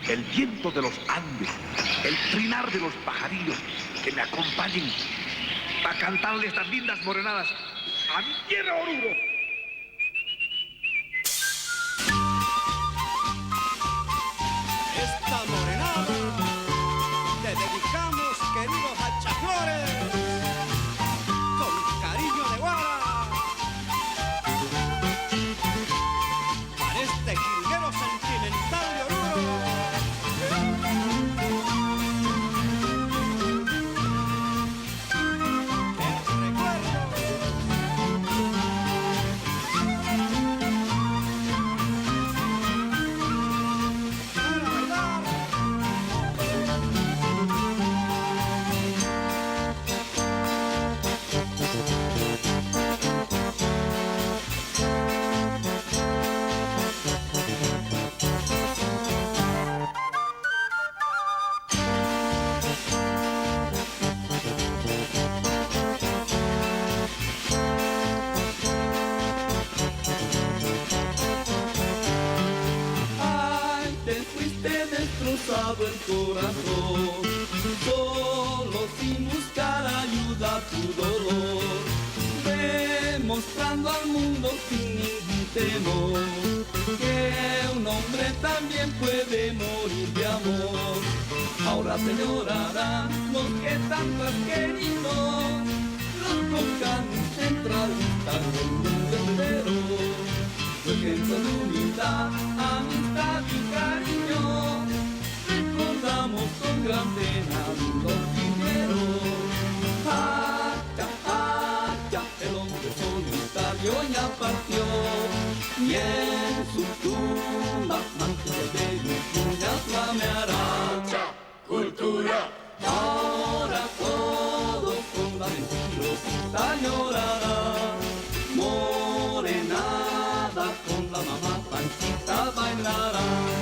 el viento de los Andes, el trinar de los pajarillos que me acompañen para cantarle estas lindas morenadas a mi tierra Oruro. Esta morenada te dedicamos, queridos hachaflores, con cariño de guara, para este jilguero sentimental de Oruro. Destrozado el corazón, solo sin buscar ayuda a tu dolor, demostrando al mundo sin ningún temor que un hombre también puede morir de amor. Ahora se llorarán los que tanto has querido, los tocan centralistas del mundo entero, tu ejemplo de humildad, amistad y cariño, recordamos con gran pena los primeros. Hacha, hacha, el hombre solitario ya partió, y en su tumba mantos de virtudes flamearán. Hacha, cultura. Ahora todos con la mentirosita llorarán. Morenada con la mamá Panchita bailarán.